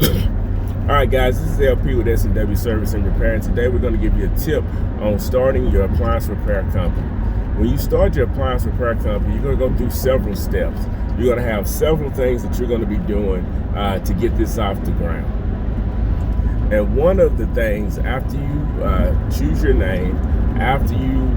All right, guys, this is LP with S&W Service and Repair, and today we're going to give you a tip on starting your appliance repair company. When you start your appliance repair company, you're going to go through several steps. You're going to have several things that you're going to be doing to get this off the ground. And one of the things, after you choose your name, after you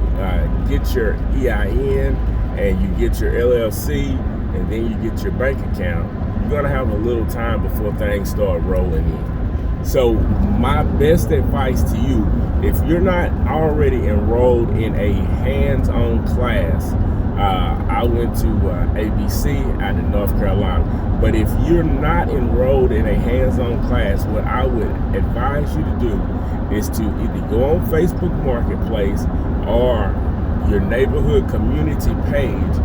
get your EIN and you get your LLC, and then you get your bank account, you're going to have a little time before things start rolling in. So my best advice to you, if you're not already enrolled in a hands-on class, I went to ABC out in North Carolina, but if you're not enrolled in a hands-on class, what I would advise you to do is to either go on Facebook Marketplace or your neighborhood community page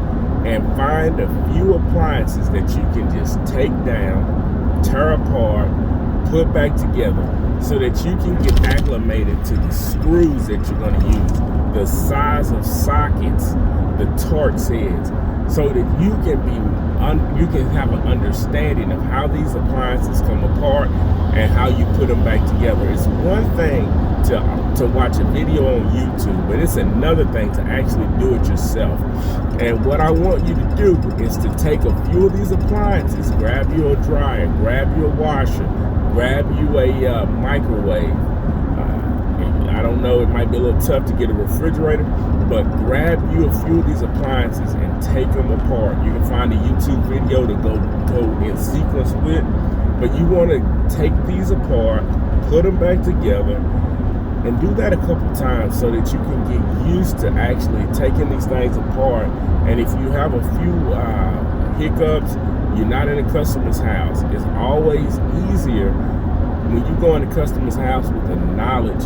and find a few appliances that you can just take down, tear apart, put back together, so that you can get acclimated to the screws that you're going to use, the size of sockets, the Torx heads, so that you can have an understanding of how these appliances come apart and how you put them back together. It's one thing to watch a video on YouTube, but it's another thing to actually do it yourself. And what I want you to do is to take a few of these appliances, grab you a dryer, grab you a washer, grab you a microwave. I don't know, it might be a little tough to get a refrigerator, but grab you a few of these appliances and take them apart. You can find a YouTube video to go in sequence with, but you want to take these apart, put them back together, and do that a couple times so that you can get used to actually taking these things apart. And if you have a few hiccups, you're not in a customer's house, it's always easier when you go in a customer's house with the knowledge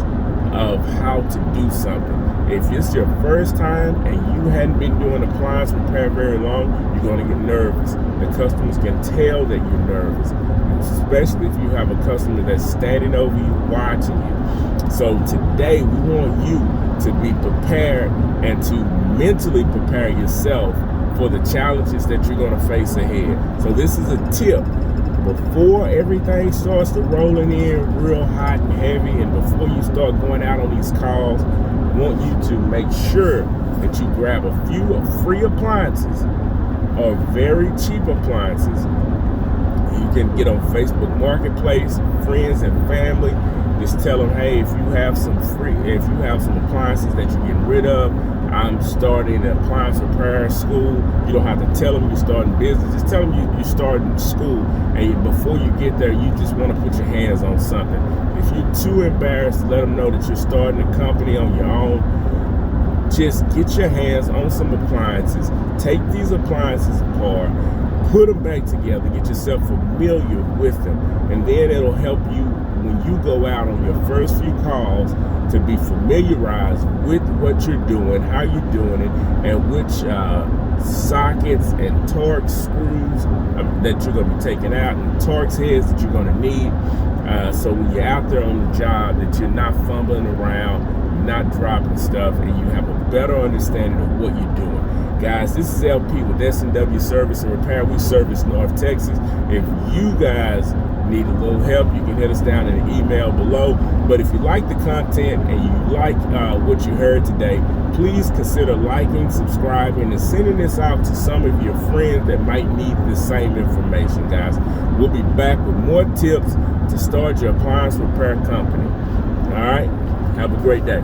of how to do something. If it's your first time and you hadn't been doing appliance repair very long, you're going to get nervous. The customers can tell that you're nervous, especially if you have a customer that's standing over you, watching you. So today we want you to be prepared and to mentally prepare yourself for the challenges that you're going to face ahead. So this is a tip. Before everything starts to rolling in real hot and heavy, and before you start going out on these calls, I want you to make sure that you grab a few free appliances or very cheap appliances. You can get on Facebook Marketplace, friends and family. Just tell them, hey, if you have some appliances that you're getting rid of, I'm starting an appliance repair school. You don't have to tell them you're starting business. Just tell them you're starting school, and before you get there, you just want to put your hands on something. If you're too embarrassed, let them know that you're starting a company on your own. Just get your hands on some appliances. Take these appliances apart, put them back together, get yourself familiar with them, and then it'll help you when you go out on your first few calls to be familiarized with what you're doing, how you're doing it, and which sockets and Torx screws that you're going to be taking out, and Torx heads that you're going to need. So when you're out there on the job, that you're not fumbling around, not dropping stuff, and you have a better understanding of what you're doing. Guys, this is LP with S&W Service and Repair. We service North Texas. If you guys need a little help, you can hit us down in the email below. But if you like the content and you like what you heard today, please consider liking, subscribing, and sending this out to some of your friends that might need the same information, guys. We'll be back with more tips to start your appliance repair company. All right? Have a great day.